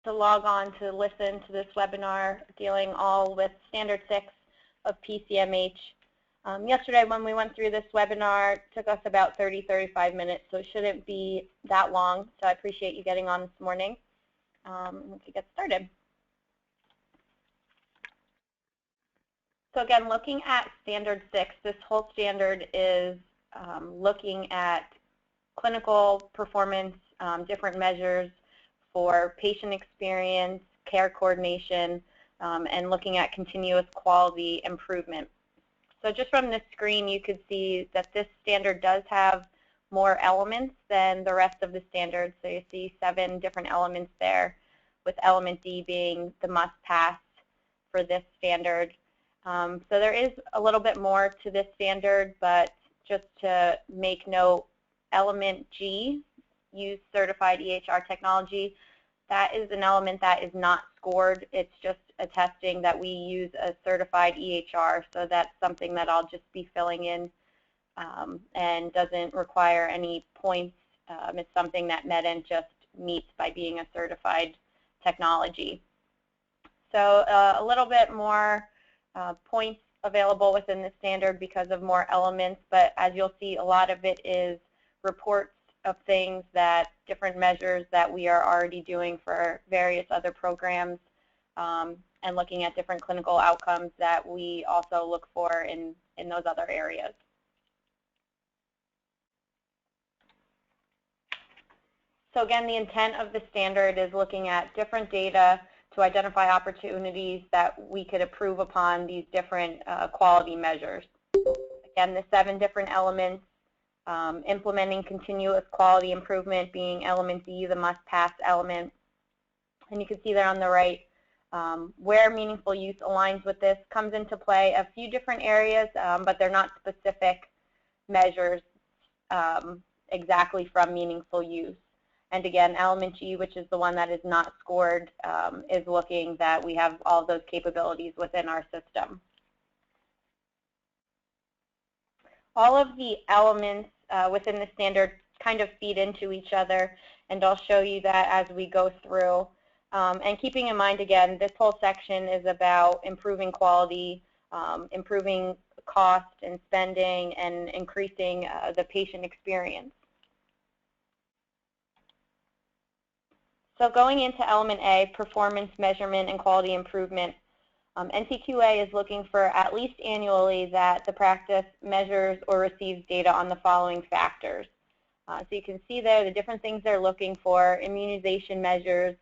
to log on to listen to this webinar dealing all with Standard 6 of PCMH. Yesterday when we went through this webinar, it took us about 30-35 minutes, so it shouldn't be that long. So I appreciate you getting on this morning. Let's get started. So again, looking at Standard 6, this whole standard is looking at clinical performance, different measures for patient experience, care coordination, and looking at continuous quality improvement. So just from this screen, you could see that this standard does have more elements than the rest of the standards. So you see 7 different elements there, with element D being the must-pass for this standard. So there is a little bit more to this standard, but just to make note, element G, use certified EHR technology, that is an element that is not scored. It's just attesting that we use a certified EHR, so that's something that I'll just be filling in and doesn't require any points. It's something that MEDEN just meets by being a certified technology. So a little bit more points available within the standard because of more elements, but as you'll see, a lot of it is reports of things that different measures that we are already doing for various other programs, and looking at different clinical outcomes that we also look for in those other areas. So again, the intent of the standard is looking at different data to identify opportunities that we could improve upon these different quality measures. Again, the 7 different elements, implementing continuous quality improvement being element D, the must-pass element. And you can see there on the right where meaningful use aligns with this comes into play. A few different areas, but they're not specific measures exactly from meaningful use. And again, element G, which is the one that is not scored, is looking that we have all of those capabilities within our system. All of the elements within the standard kind of feed into each other, and I'll show you that as we go through. And keeping in mind, again, this whole section is about improving quality, improving cost and spending, and increasing the patient experience. So going into element A, performance measurement and quality improvement, NCQA is looking for at least annually that the practice measures or receives data on the following factors. So you can see there the different things they're looking for: immunization measures,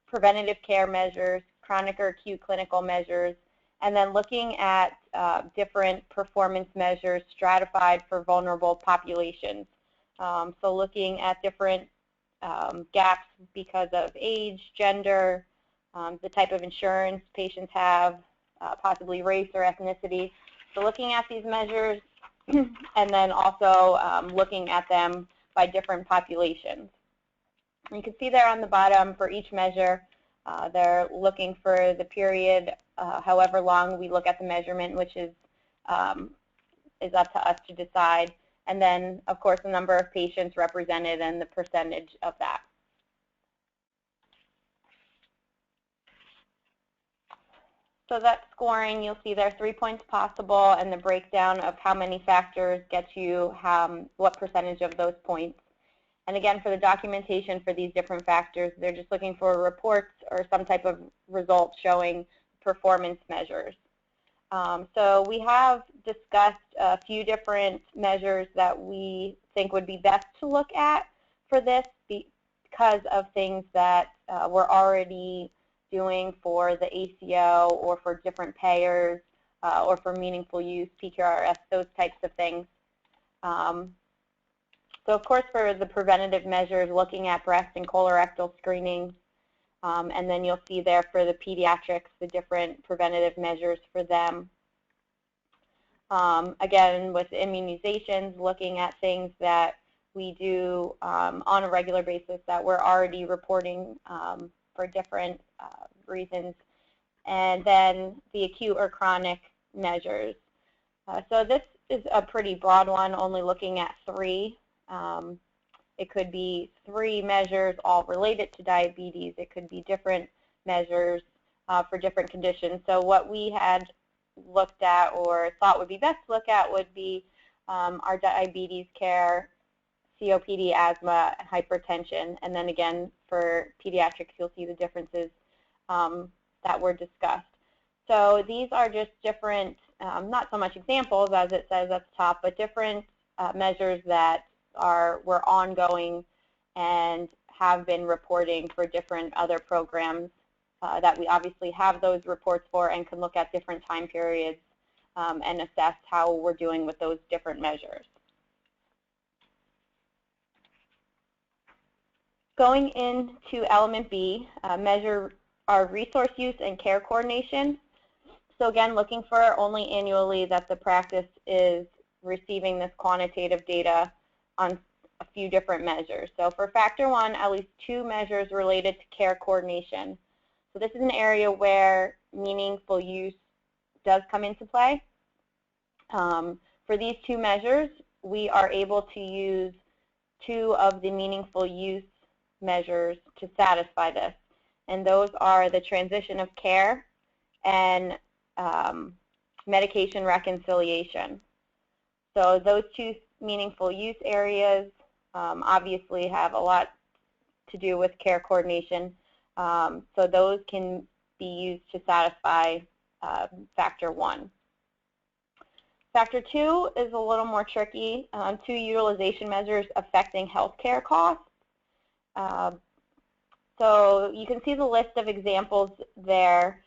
preventative care measures, chronic or acute clinical measures, and then looking at different performance measures stratified for vulnerable populations. So looking at different gaps because of age, gender, the type of insurance patients have, possibly race or ethnicity. So looking at these measures and then also looking at them by different populations. You can see there on the bottom for each measure, they're looking for the period, however long we look at the measurement, which is up to us to decide. And then, of course, the number of patients represented and the percentage of that. So that scoring, you'll see there are 3 points possible, and the breakdown of how many factors get you what percentage of those points. And again, for the documentation for these different factors, they're just looking for reports or some type of results showing performance measures. So we have discussed a few different measures that we think would be best to look at for this because of things that we're already doing for the ACO or for different payers or for meaningful use, PQRS, those types of things. So of course for the preventative measures, looking at breast and colorectal screening, and then you'll see there for the pediatrics, the different preventative measures for them. Again, with immunizations, looking at things that we do on a regular basis that we're already reporting for different reasons, and then the acute or chronic measures. So this is a pretty broad one, only looking at 3. It could be 3 measures all related to diabetes. It could be different measures for different conditions. So what we had looked at or thought would be best to look at would be our diabetes care, COPD, asthma, hypertension, and then again for pediatrics you'll see the differences that were discussed. So these are just different, not so much examples as it says at the top, but different measures that were ongoing and have been reporting for different other programs that we obviously have those reports for and can look at different time periods and assess how we're doing with those different measures. Going into element B, measure our resource use and care coordination. So again, looking for only annually that the practice is receiving this quantitative data on a few different measures. So for factor 1, at least 2 measures related to care coordination. So this is an area where meaningful use does come into play. For these 2 measures, we are able to use 2 of the meaningful use measures to satisfy this. And those are the transition of care and medication reconciliation. So those 2 meaningful use areas obviously have a lot to do with care coordination. So those can be used to satisfy factor 1. Factor 2 is a little more tricky. 2 utilization measures affecting healthcare costs. So you can see the list of examples there.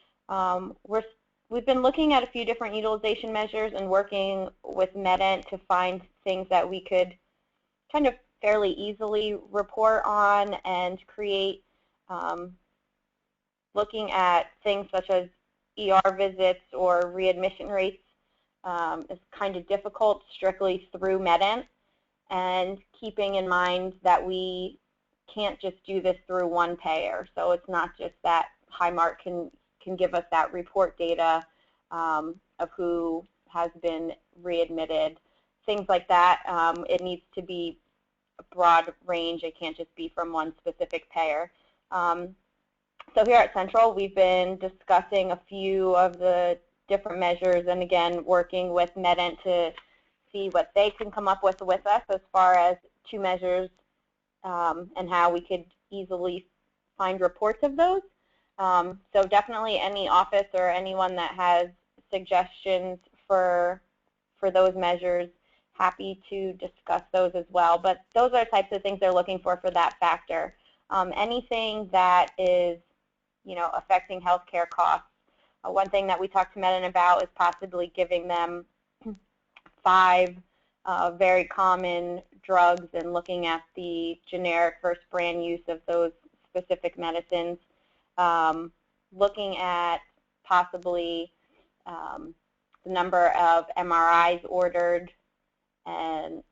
We've been looking at a few different utilization measures and working with MedEnt to find things that we could kind of fairly easily report on and create, looking at things such as ER visits or readmission rates is kind of difficult strictly through MedEnt, and keeping in mind that we can't just do this through one payer. So it's not just that Highmark can give us that report data of who has been readmitted, things like that. It needs to be a broad range. It can't just be from one specific payer. So here at Central, we've been discussing a few of the different measures and again working with MedEnt to see what they can come up with us as far as 2 measures and how we could easily find reports of those. So definitely any office or anyone that has suggestions for those measures, happy to discuss those as well. But those are the types of things they're looking for that factor. Anything that is, affecting healthcare costs. One thing that we talked to MedEnt about is possibly giving them 5 very common drugs and looking at the generic versus brand use of those specific medicines. Looking at possibly the number of MRIs ordered and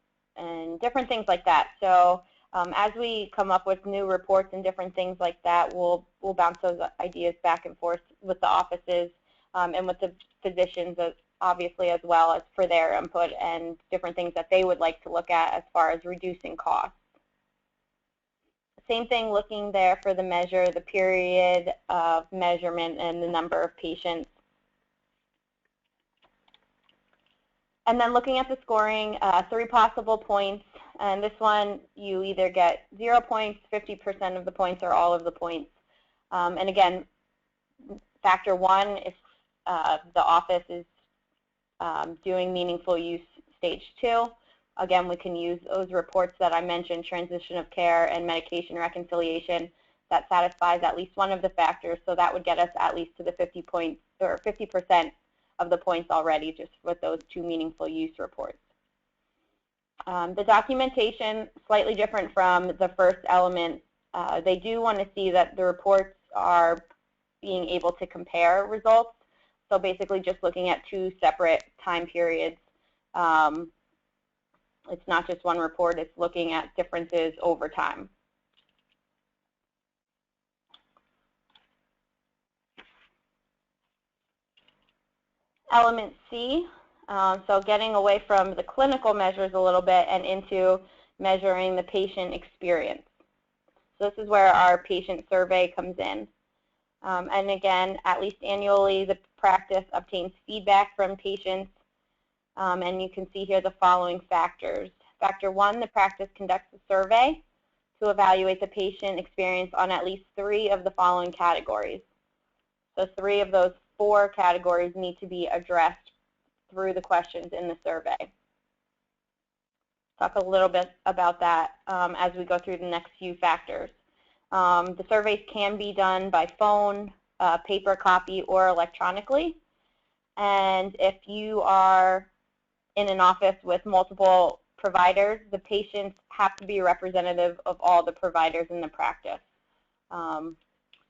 different things like that. So as we come up with new reports and different things like that, we'll bounce those ideas back and forth with the offices and with the physicians obviously as well as for their input and different things that they would like to look at as far as reducing costs. Same thing looking there for the measure, the period of measurement and the number of patients. And then looking at the scoring, 3 possible points. And this one, you either get 0 points, 50% of the points, or all of the points. And again, factor 1, if the office is doing meaningful use stage 2, again, we can use those reports that I mentioned, transition of care and medication reconciliation, that satisfies at least one of the factors. So that would get us at least to the 50 points or 50% of the points already just with those 2 meaningful use reports. The documentation, slightly different from the first element. They do want to see that the reports are being able to compare results. So basically just looking at 2 separate time periods. It's not just one report, it's looking at differences over time. Element C, so getting away from the clinical measures a little bit and into measuring the patient experience. So this is where our patient survey comes in. And again, at least annually, the practice obtains feedback from patients. And you can see here the following factors. Factor 1, the practice conducts a survey to evaluate the patient experience on at least 3 of the following categories. So 3 of those 4 categories need to be addressed through the questions in the survey. Talk a little bit about that as we go through the next few factors. The surveys can be done by phone, paper copy, or electronically. And if you are in an office with multiple providers, the patients have to be representative of all the providers in the practice.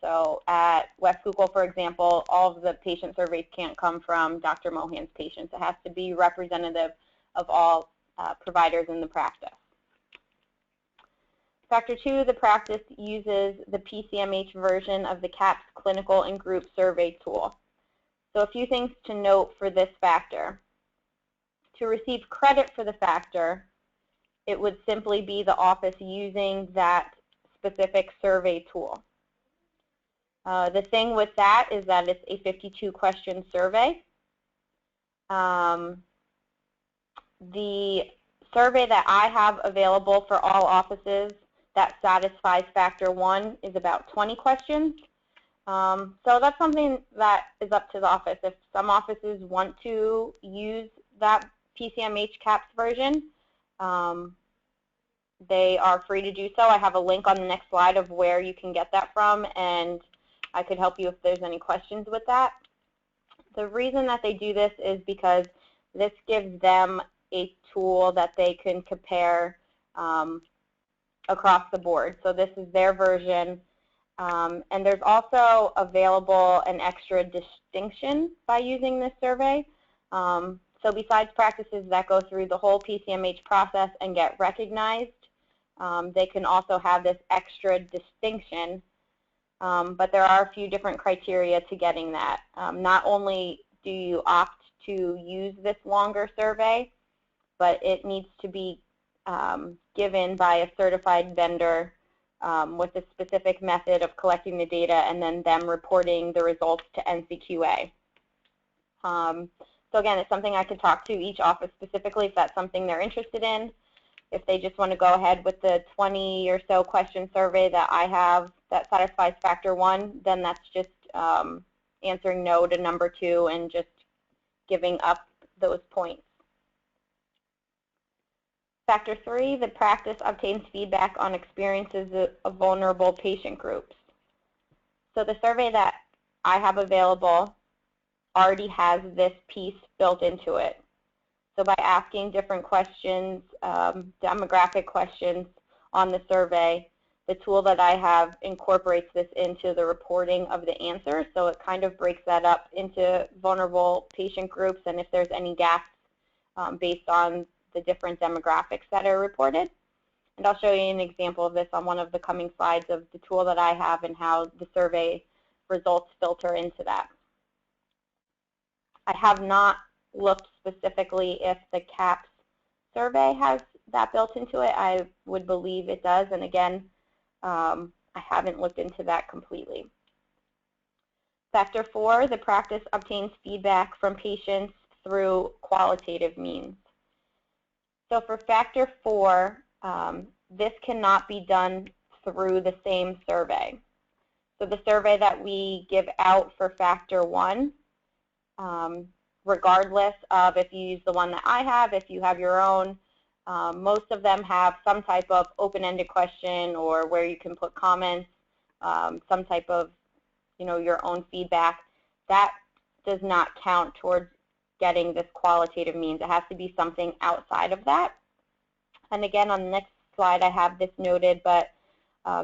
So at West Schuylkill, for example, all of the patient surveys can't come from Dr. Mohan's patients. It has to be representative of all providers in the practice. Factor 2, the practice uses the PCMH version of the CAPS clinical and group survey tool. So a few things to note for this factor. To receive credit for the factor, it would simply be the office using that specific survey tool. The thing with that is that it's a 52-question survey. The survey that I have available for all offices that satisfies factor 1 is about 20 questions. So that's something that is up to the office. If some offices want to use that PCMH CAPS version, they are free to do so. I have a link on the next slide of where you can get that from, and I could help you if there's any questions with that. The reason that they do this is because this gives them a tool that they can compare across the board. So this is their version. And there's also available an extra distinction by using this survey. So besides practices that go through the whole PCMH process and get recognized, they can also have this extra distinction. But there are a few different criteria to getting that. Not only do you opt to use this longer survey, but it needs to be given by a certified vendor with a specific method of collecting the data and then them reporting the results to NCQA. So again, it's something I could talk to each office specifically if that's something they're interested in. If they just want to go ahead with the 20 or so question survey that I have that satisfies factor 1, then that's just answering no to number 2 and just giving up those points. Factor 3, the practice obtains feedback on experiences of vulnerable patient groups. So the survey that I have available already has this piece built into it. So by asking different questions, demographic questions on the survey, the tool that I have incorporates this into the reporting of the answers. So it kind of breaks that up into vulnerable patient groups and if there's any gaps based on the different demographics that are reported. And I'll show you an example of this on one of the coming slides of the tool that I have and how the survey results filter into that. I have not looked specifically if the CAPS survey has that built into it. I would believe it does, and again, I haven't looked into that completely. Factor 4, the practice obtains feedback from patients through qualitative means. So for factor 4, this cannot be done through the same survey. So the survey that we give out for factor 1, regardless of if you use the one that I have, if you have your own, most of them have some type of open-ended question or where you can put comments, some type of, your own feedback. That does not count towards getting this qualitative means. It has to be something outside of that. And again, on the next slide, I have this noted, but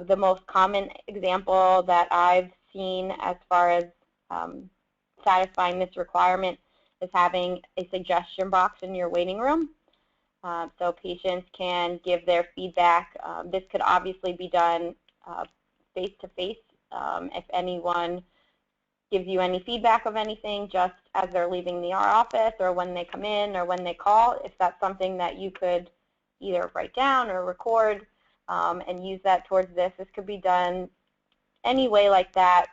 the most common example that I've seen as far as satisfying this requirement is having a suggestion box in your waiting room. So patients can give their feedback. This could obviously be done face-to-face if anyone gives you any feedback of anything just as they're leaving the ER office or when they come in or when they call. If that's something that you could either write down or record and use that towards this. This could be done any way like that,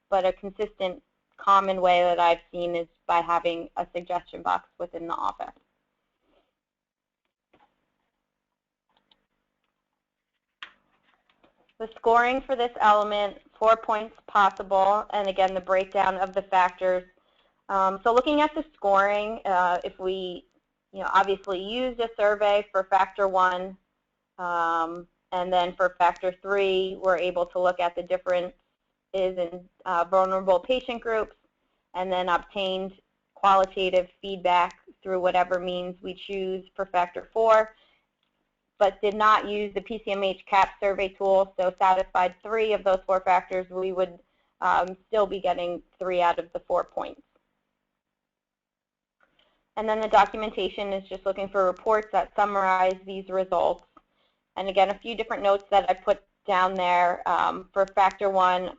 but a consistent, common way that I've seen is by having a suggestion box within the office. The scoring for this element, 4 points possible, and again, the breakdown of the factors. So looking at the scoring, if we obviously used a survey for factor 1, and then for factor 3, we're able to look at the differences in vulnerable patient groups, and then obtained qualitative feedback through whatever means we choose for factor 4, but did not use the PCMH CAP survey tool, so satisfied 3 of those 4 factors, we would still be getting 3 out of the 4 points. And then the documentation is just looking for reports that summarize these results. And again, a few different notes that I put down there for factor 1,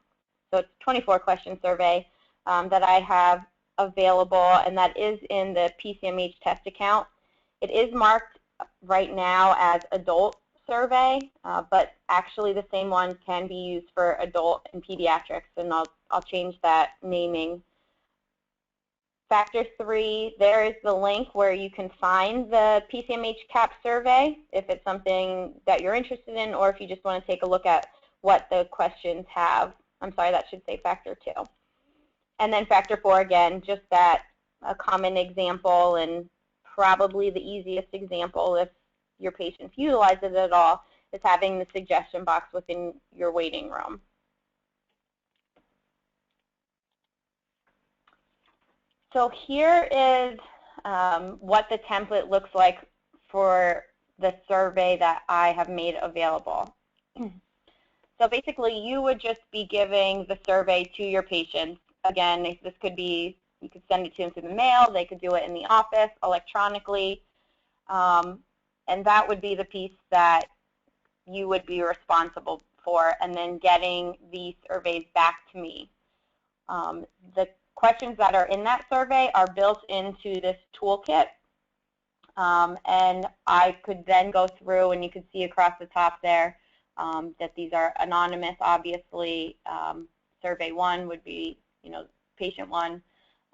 so it's a 24-question survey that I have available, and that is in the PCMH test account. It is marked right now as adult survey, but actually the same one can be used for adult and pediatrics, and I'll change that naming. Factor 3, there is the link where you can find the PCMH CAP survey if it's something that you're interested in, or if you just want to take a look at what the questions have. I'm sorry, that should say factor 2. And then factor 4, again, just that a common example, and probably the easiest example if your patients utilize it at all, is having the suggestion box within your waiting room. So here is what the template looks like for the survey that I have made available. So basically, you would just be giving the survey to your patients. Again, this could be, you could send it to them through the mail, they could do it in the office electronically, and that would be the piece that you would be responsible for, and then getting the surveys back to me. The questions that are in that survey are built into this toolkit, and I could then go through, and you can see across the top there that these are anonymous, obviously. Survey 1 would be, patient 1,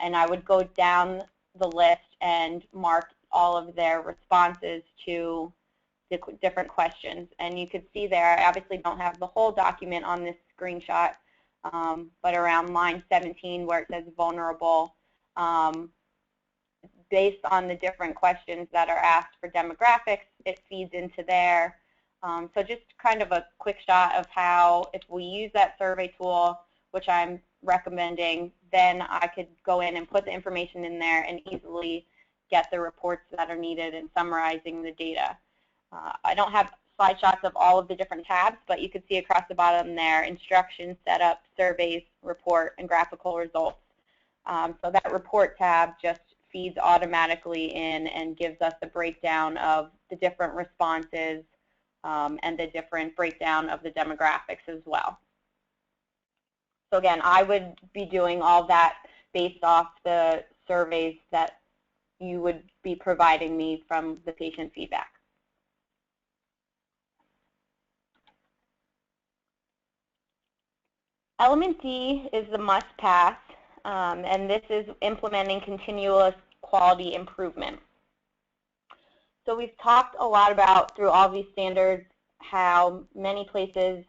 and I would go down the list and mark all of their responses to the different questions. And you could see there, I obviously don't have the whole document on this screenshot, but around line 17 where it says vulnerable, based on the different questions that are asked for demographics, it feeds into there. So just kind of a quick shot of how, if we use that survey tool, which I'm recommending, then I could go in and put the information in there and easily get the reports that are needed in summarizing the data. I don't have slide shots of all of the different tabs, but you can see across the bottom there, instructions, setup, surveys, report, and graphical results. So that report tab just feeds automatically in and gives us a breakdown of the different responses and the different breakdown of the demographics as well. So again, I would be doing all that based off the surveys that you would be providing me from the patient feedback. Element D is the must-pass, and this is implementing continuous quality improvement. So we've talked a lot about, through all these standards, how many places,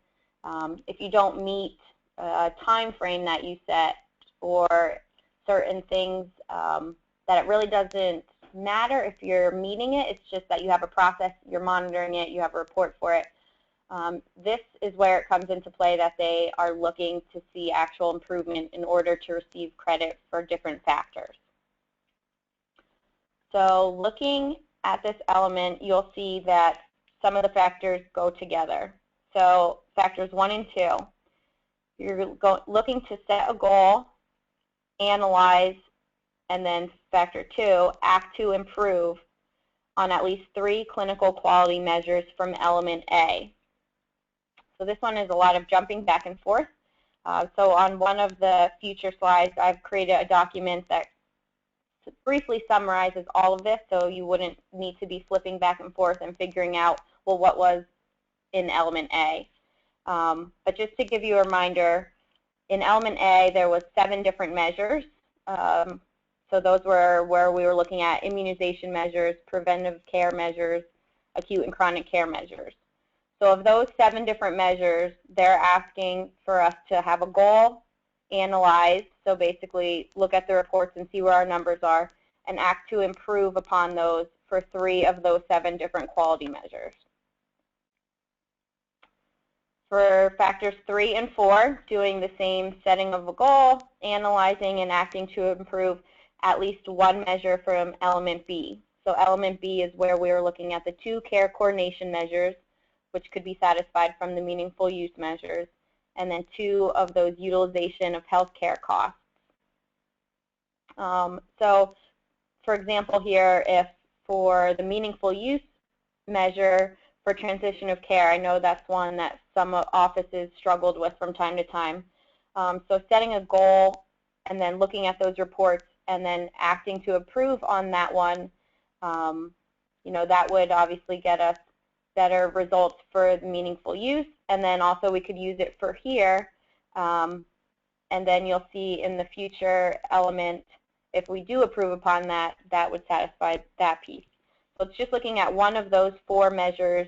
if you don't meet a time frame that you set or certain things, that it really doesn't matter if you're meeting it. It's just that you have a process, you're monitoring it, you have a report for it. This is where it comes into play that they are looking to see actual improvement in order to receive credit for different factors. So looking at this element, you'll see that some of the factors go together. So factors 1 and 2, you're looking to set a goal, analyze, and then factor 2, act to improve on at least 3 clinical quality measures from element A. So this one is a lot of jumping back and forth. So on one of the future slides, I've created a document that briefly summarizes all of this, so you wouldn't need to be flipping back and forth and figuring out, well, what was in element A. But just to give you a reminder, in element A, there was 7 different measures. So those were where we were looking at immunization measures, preventive care measures, acute and chronic care measures. So of those 7 different measures, they're asking for us to have a goal, analyze, so basically look at the reports and see where our numbers are, and act to improve upon those for 3 of those 7 different quality measures. For factors 3 and 4, doing the same setting of a goal, analyzing and acting to improve at least 1 measure from element B. So element B is where we are looking at the 2 care coordination measures, which could be satisfied from the meaningful use measures, and then 2 of those utilization of healthcare costs. So, for example here, if for the meaningful use measure for transition of care, I know that's one that some offices struggled with from time to time. So setting a goal and then looking at those reports and then acting to improve on that one, you know, that would obviously get us better results for the meaningful use, and then also we could use it for here, and then you'll see in the future element, if we do approve upon that, that would satisfy that piece. So it's just looking at one of those 4 measures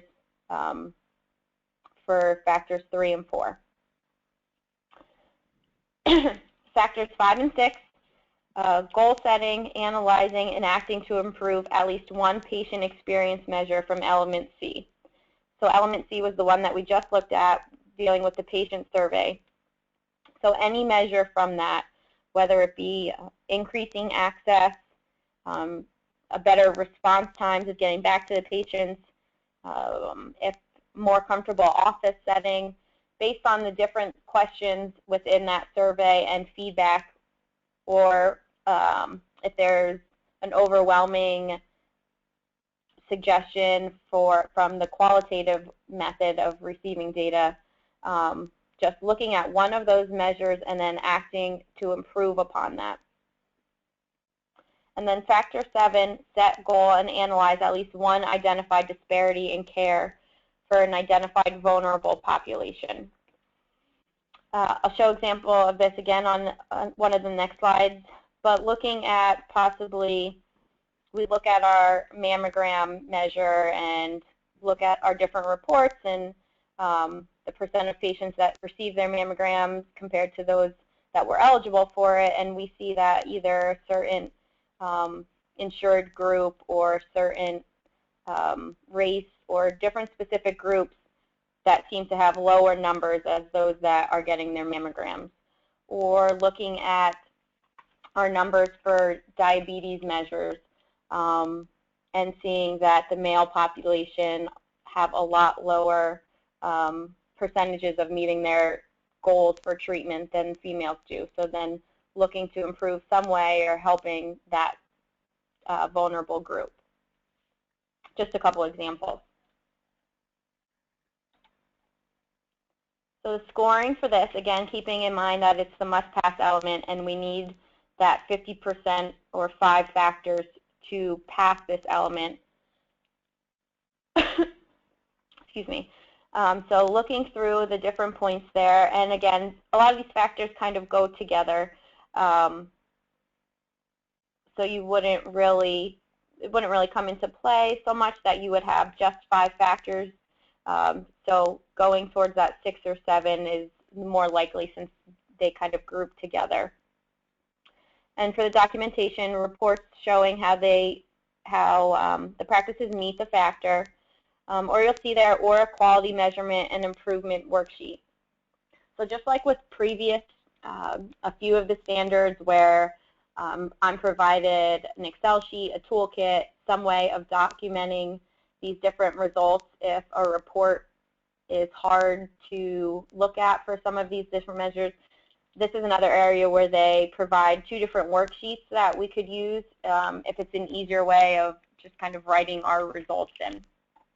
for factors 3 and 4. Factors 5 and 6, goal setting, analyzing, and acting to improve at least 1 patient experience measure from element C. So element C was the one that we just looked at, dealing with the patient survey. So any measure from that, whether it be increasing access, a better response times of getting back to the patients, if more comfortable office setting, based on the different questions within that survey and feedback, or if there's an overwhelming suggestion from the qualitative method of receiving data, just looking at one of those measures and then acting to improve upon that. And then factor 7, set goal and analyze at least 1 identified disparity in care for an identified vulnerable population. I'll show an example of this again on one of the next slides, but looking at possibly, we look at our mammogram measure and look at our different reports and the percent of patients that receive their mammograms compared to those that were eligible for it, and we see that either a certain insured group or certain race or different specific groups that seem to have lower numbers as those that are getting their mammograms. Or looking at our numbers for diabetes measures and seeing that the male population have a lot lower percentages of meeting their goals for treatment than females do. So then looking to improve some way or helping that vulnerable group. Just a couple examples. So the scoring for this, again, keeping in mind that it's the must-pass element and we need that 50% or 5 factors to pass this element. Excuse me. So looking through the different points there, and again, a lot of these factors kind of go together. So you wouldn't really, it wouldn't really come into play so much that you would have just 5 factors. So going towards that 6 or 7 is more likely since they kind of group together. And for the documentation, reports showing how the practices meet the factor, or you'll see there, or a quality measurement and improvement worksheet. So just like with previous, a few of the standards where I'm provided an Excel sheet, a toolkit, some way of documenting these different results if a report is hard to look at for some of these different measures. This is another area where they provide 2 different worksheets that we could use if it's an easier way of just kind of writing our results in.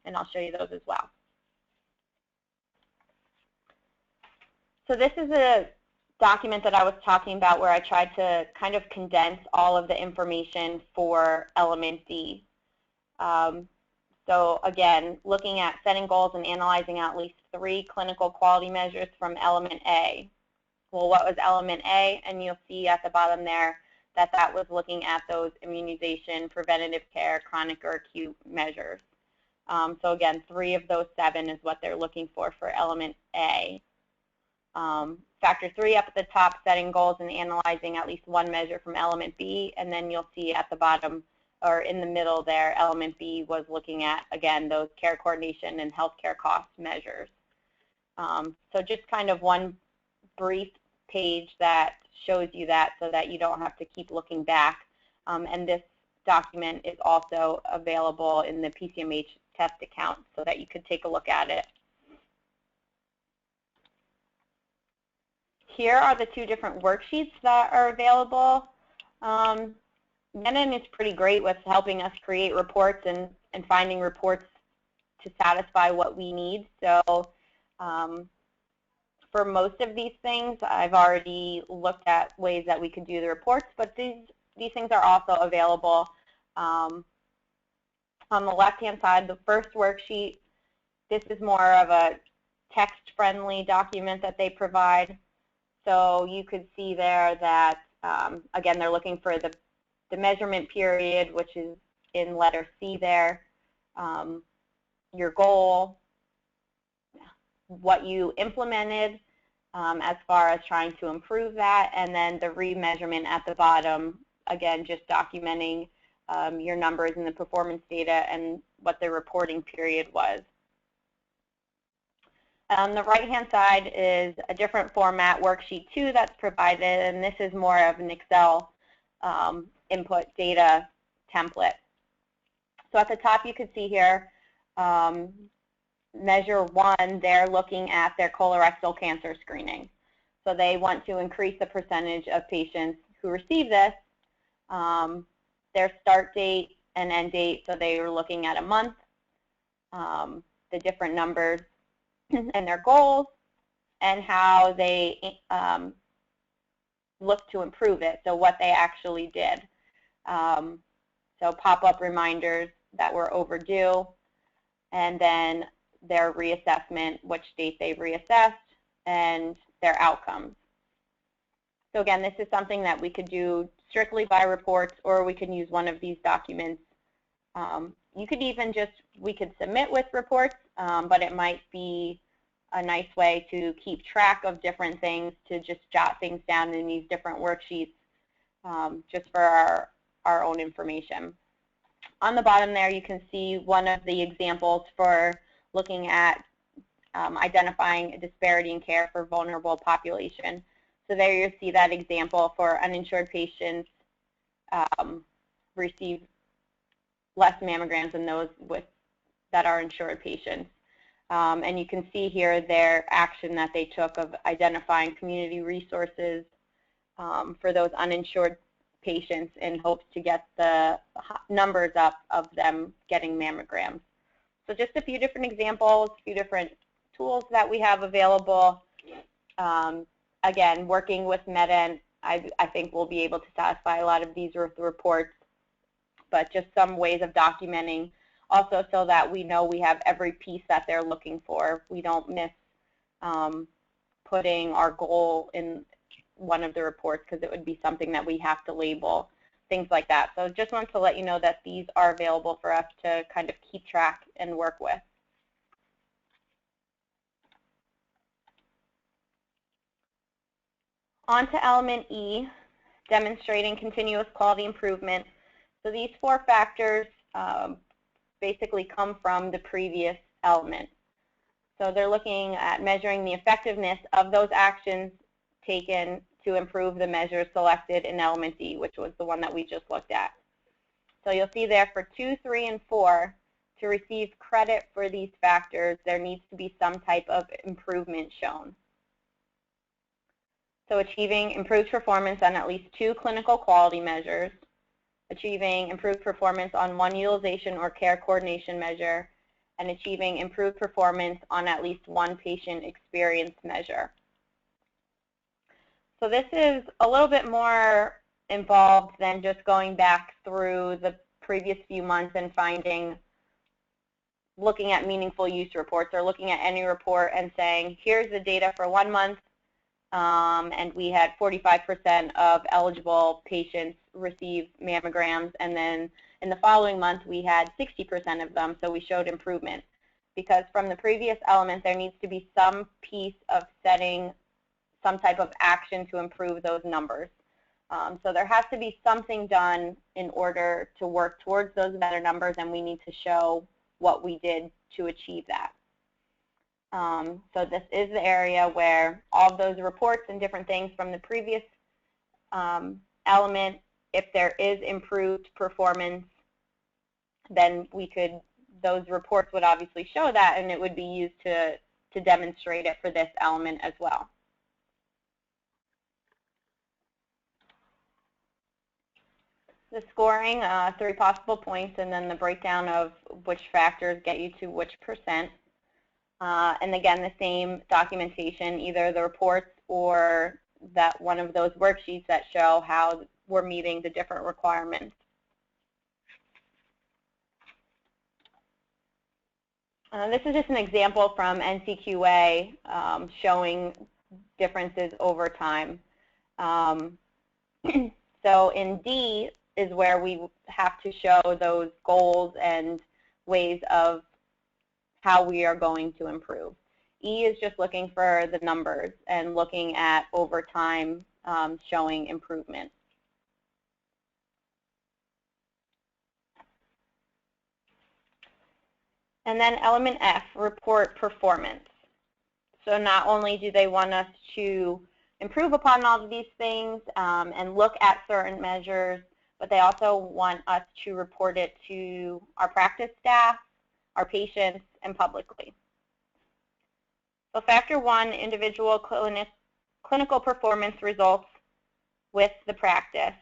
And I'll show you those as well. So this is a document that I was talking about where I tried to kind of condense all of the information for element D. So again, looking at setting goals and analyzing at least 3 clinical quality measures from element A. Well, what was element A? And you'll see at the bottom there that that was looking at those immunization, preventative care, chronic or acute measures. So again, 3 of those 7 is what they're looking for element A. Factor 3 up at the top, setting goals and analyzing at least 1 measure from element B, and then you'll see at the bottom or in the middle there, element B was looking at, again, those care coordination and healthcare cost measures. So just kind of one brief page that shows you that so that you don't have to keep looking back. And this document is also available in the PCMH test account so that you could take a look at it. Here are the 2 different worksheets that are available. Menon is pretty great with helping us create reports and finding reports to satisfy what we need. So for most of these things, I've already looked at ways that we could do the reports, but these things are also available. On the left-hand side, the first worksheet, this is more of a text-friendly document that they provide. So you could see there that, again, they're looking for the measurement period, which is in letter C there, your goal, what you implemented as far as trying to improve that, and then the remeasurement at the bottom, again, just documenting your numbers and the performance data and what the reporting period was. On the right-hand side is a different format, worksheet 2, that's provided, and this is more of an Excel input data template. So at the top you can see here, measure 1, they're looking at their colorectal cancer screening. So they want to increase the percentage of patients who receive this. Their start date and end date, so they were looking at a month, the different numbers and their goals, and how they look to improve it, so what they actually did. So pop-up reminders that were overdue, and then their reassessment, which date they reassessed, and their outcomes. So again, this is something that we could do strictly by reports, or we can use one of these documents. You could even just, we could submit with reports, but it might be a nice way to keep track of different things, to just jot things down in these different worksheets just for our own information. On the bottom there, you can see one of the examples for looking at identifying a disparity in care for vulnerable population. So there you see that example for uninsured patients receive less mammograms than those that are insured patients. And you can see here their action that they took of identifying community resources for those uninsured patients in hopes to get the numbers up of them getting mammograms. So just a few different examples, a few different tools that we have available. Again, working with Meta, I think we'll be able to satisfy a lot of these reports, but just some ways of documenting also so that we know we have every piece that they're looking for. We don't miss putting our goal in one of the reports because it would be something that we have to label, things like that. So just wanted to let you know that these are available for us to kind of keep track and work with. On to element E, demonstrating continuous quality improvement. So these 4 factors basically come from the previous element. So they're looking at measuring the effectiveness of those actions taken to improve the measures selected in element D, which was the one that we just looked at. So you'll see there for 2, 3, and 4, to receive credit for these factors, there needs to be some type of improvement shown. So achieving improved performance on at least 2 clinical quality measures, achieving improved performance on 1 utilization or care coordination measure, and achieving improved performance on at least 1 patient experience measure. So this is a little bit more involved than just going back through the previous few months and looking at meaningful use reports, or looking at any report and saying, here's the data for 1 month, and we had 45% of eligible patients receive mammograms, and then in the following month we had 60% of them, so we showed improvement. Because from the previous element, there needs to be some piece of setting some type of action to improve those numbers. So there has to be something done in order to work towards those better numbers, and we need to show what we did to achieve that. So this is the area where all of those reports and different things from the previous element, if there is improved performance, then those reports would obviously show that, and it would be used to demonstrate it for this element as well. The scoring, 3 possible points, and then the breakdown of which factors get you to which percent. And again, the same documentation, either the reports or that one of those worksheets that show how we're meeting the different requirements. This is just an example from NCQA showing differences over time. So in D is where we have to show those goals and ways of how we are going to improve. E is just looking for the numbers and looking at over time showing improvement. And then element F, report performance. So not only do they want us to improve upon all of these things and look at certain measures, but they also want us to report it to our practice staff, our patients, and publicly. So factor 1, individual clinical performance results with the practice.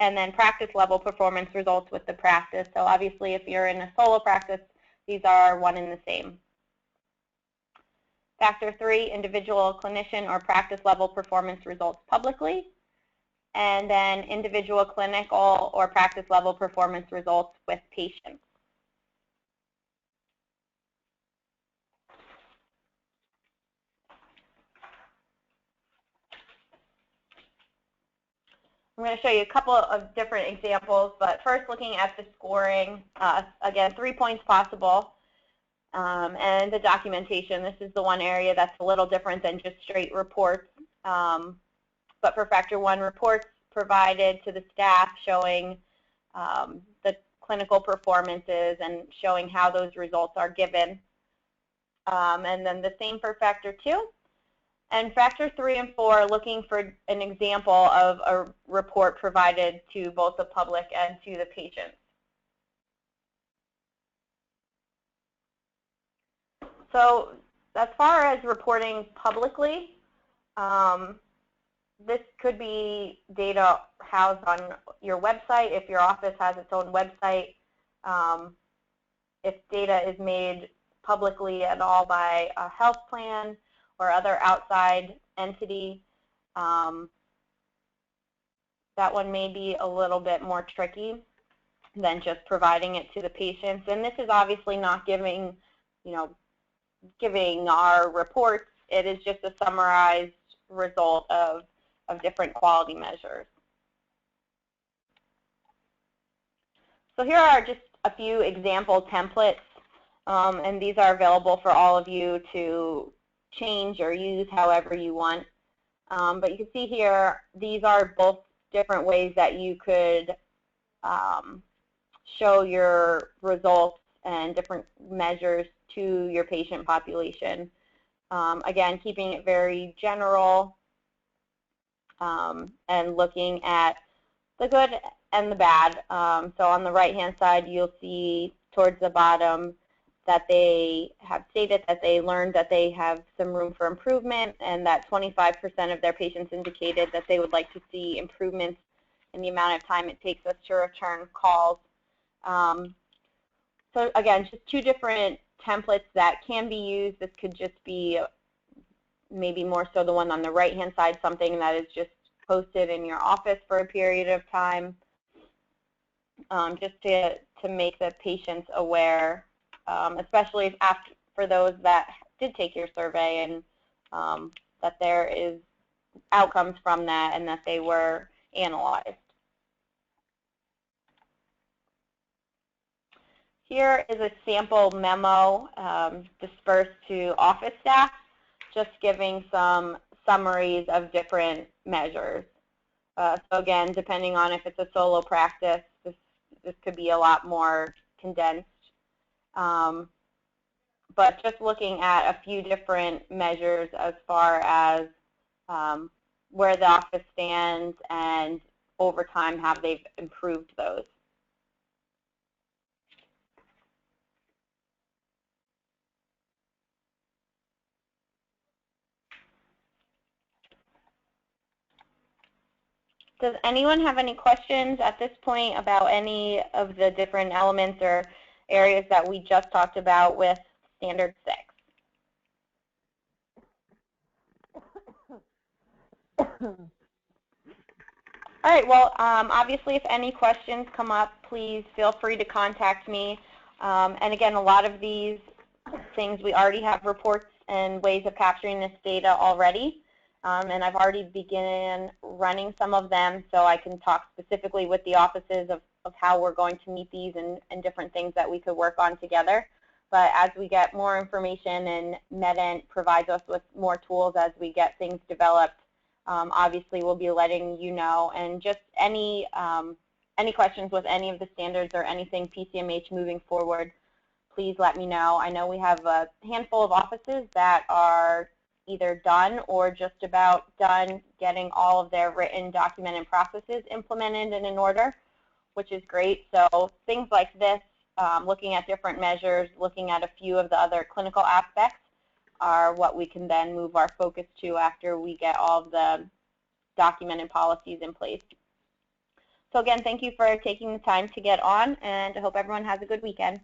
And then practice level performance results with the practice. So obviously if you're in a solo practice, these are one and the same. Factor 3, individual clinician or practice level performance results publicly. And then individual clinical or practice level performance results with patients. I'm going to show you a couple of different examples, but first looking at the scoring, again, 3 points possible, and the documentation. This is the one area that's a little different than just straight reports, but for factor 1, reports provided to the staff showing the clinical performances and showing how those results are given, and then the same for factor 2. And factor 3 and 4, looking for an example of a report provided to both the public and to the patients. So as far as reporting publicly, this could be data housed on your website if your office has its own website. If data is made publicly at all by a health plan or other outside entity, that one may be a little bit more tricky than just providing it to the patients. And this is obviously not giving our reports. It is just a summarized result of different quality measures. So here are just a few example templates, and these are available for all of you to change or use however you want. But you can see here, these are both different ways that you could show your results and different measures to your patient population. Again, keeping it very general and looking at the good and the bad. So on the right-hand side, you'll see towards the bottom that they have stated that they learned that they have some room for improvement, and that 25% of their patients indicated that they would like to see improvements in the amount of time it takes us to return calls. So again, just 2 different templates that can be used. This could just be maybe more so the one on the right-hand side, something that is just posted in your office for a period of time, just to make the patients aware, especially for those that did take your survey, and that there is outcomes from that and that they were analyzed. Here is a sample memo dispersed to office staff, just giving some summaries of different measures. So again, depending on if it's a solo practice, this could be a lot more condensed. But just looking at a few different measures as far as where the office stands and over time how they've improved those. Does anyone have any questions at this point about any of the different elements or areas that we just talked about with Standard 6? All right, well, obviously if any questions come up, please feel free to contact me. And again, a lot of these things, we already have reports and ways of capturing this data already. And I've already begun running some of them, so I can talk specifically with the offices of how we're going to meet these and different things that we could work on together. But as we get more information and MedEnt provides us with more tools as we get things developed, obviously we'll be letting you know. And just any questions with any of the standards or anything PCMH moving forward, please let me know. I know we have a handful of offices that are either done or just about done getting all of their written documented processes implemented and in order, which is great. So things like this, looking at different measures, looking at a few of the other clinical aspects are what we can then move our focus to after we get all of the documented policies in place. So again, thank you for taking the time to get on, and I hope everyone has a good weekend.